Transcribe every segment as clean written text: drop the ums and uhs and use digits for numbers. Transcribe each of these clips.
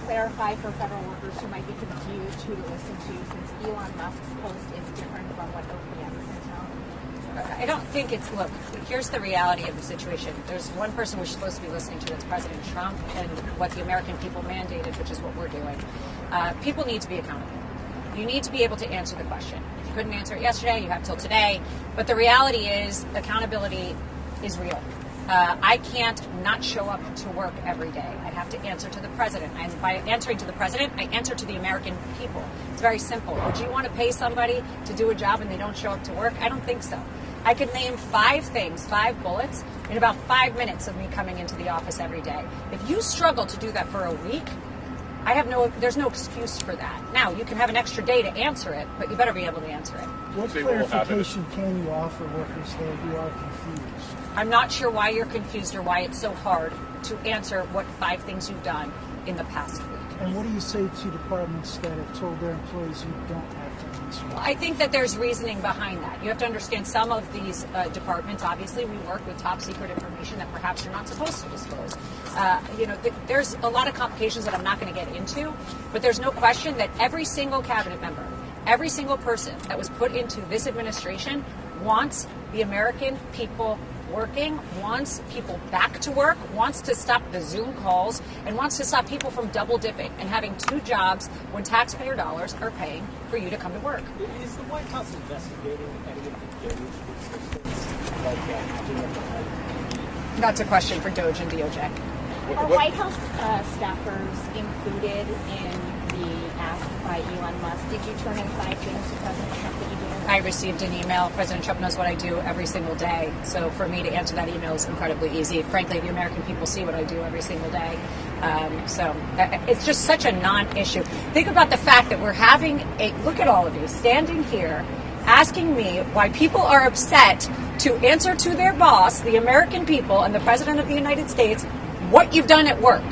clarify for federal workers who might be confused who to listen to, since Elon Musk's post is different from what OPM is telling? I don't think it's, look, here's the reality of the situation. There's one person we're supposed to be listening to, that's President Trump, and what the American people mandated, which is what we're doing. People need to be accountable. You need to be able to answer the question. If you couldn't answer it yesterday, you have till today. But the reality is, accountability is real. I can't not show up to work every day. I have to answer to the president. And by answering to the president, I answer to the American people. It's very simple. Would you want to pay somebody to do a job and they don't show up to work? I don't think so. I could name 5 things, 5 bullets, in about 5 minutes of me coming into the office every day. If you struggle to do that for a week, there's no excuse for that. Now, you can have an extra day to answer it, but you better be able to answer it. What clarification can you offer workers who are confused? I'm not sure why you're confused or why it's so hard to answer what 5 things you've done in the past week. And what do you say to departments that have told their employees you don't have to answer? Well, I think that there's reasoning behind that. You have to understand some of these departments, obviously, we work with top secret information that perhaps you're not supposed to disclose. There's a lot of complications that I'm not going to get into, but there's no question that every single cabinet member, every single person that was put into this administration wants the American people working, wants people back to work, wants to stop the Zoom calls, and wants to stop people from double dipping and having 2 jobs when taxpayer dollars are paying for you to come to work. Is the White House investigating any of the DOJ assistants? That's a question for DOJ and DOJ. Are White House staffers included in the ask by Elon Musk? Did you turn in 5 things to President Trump that you did? I received an email. President Trump knows what I do every single day. So for me to answer that email is incredibly easy. Frankly, the American people see what I do every single day. So it's just such a non-issue. Think about the fact that we're having look at all of you standing here asking me why people are upset to answer to their boss, the American people, and the President of the United States, what you've done at work.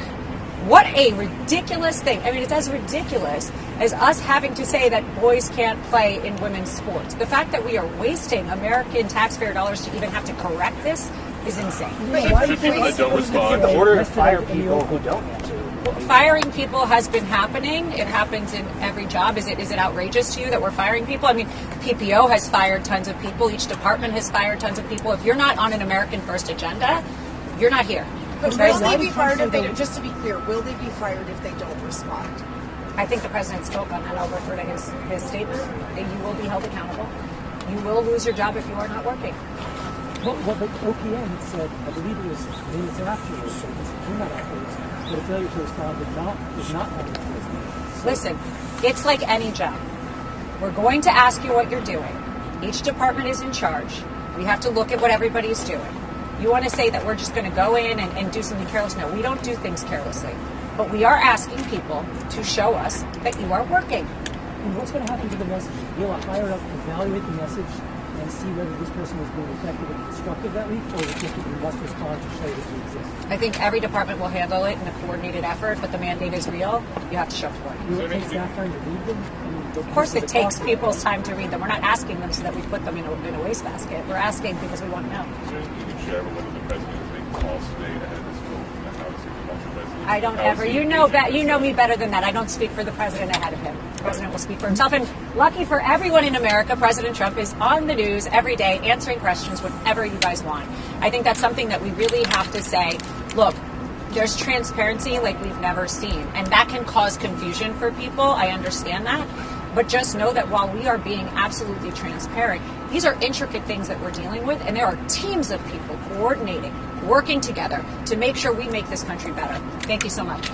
What a ridiculous thing. I mean, it's as ridiculous as us having to say that boys can't play in women's sports. The fact that we are wasting American taxpayer dollars to even have to correct this is insane. Don't respond. In order to fire people who don't answer. Well, firing people has been happening. It happens in every job. Is it outrageous to you that we're firing people? I mean, PPO has fired tons of people. Each department has fired tons of people. If you're not on an American First agenda, you're not here. But will they be fired if they, just to be clear, will they be fired if they don't respond? I think the president spoke on that. I'll refer to his statement. You will be held accountable. You will lose your job if you are not working. Well, but OPM said, I believe it was minutes afterwards, we're not afterwards, but a failure to respond is not afterwards. Listen, it's like any job. We're going to ask you what you're doing. Each department is in charge. We have to look at what everybody's doing. You want to say that we're just going to go in and do something careless? No, we don't do things carelessly. But we are asking people to show us that you are working. And what's going to happen to the message? You'll hire up, evaluate the message, and see whether this person was being effective and constructive that week, or is it just that we must respond to show that we exist? I think every department will handle it in a coordinated effort, but the mandate is real. You have to show up to work. Will it take staff time to read them? Of course it takes people's time to read them. We're not asking them so that we put them in a wastebasket. We're asking because we want to know. So you can share whether the president is making calls today ahead of this vote and how it's going to I don't ever. You know me better than that. I don't speak for the president ahead of him. The president will speak for himself. And lucky for everyone in America, President Trump is on the news every day answering questions whenever you guys want. I think that's something that we really have to say, look, there's transparency like we've never seen. And that can cause confusion for people. I understand that. But just know that while we are being absolutely transparent, these are intricate things that we're dealing with, and there are teams of people coordinating, working together to make sure we make this country better. Thank you so much.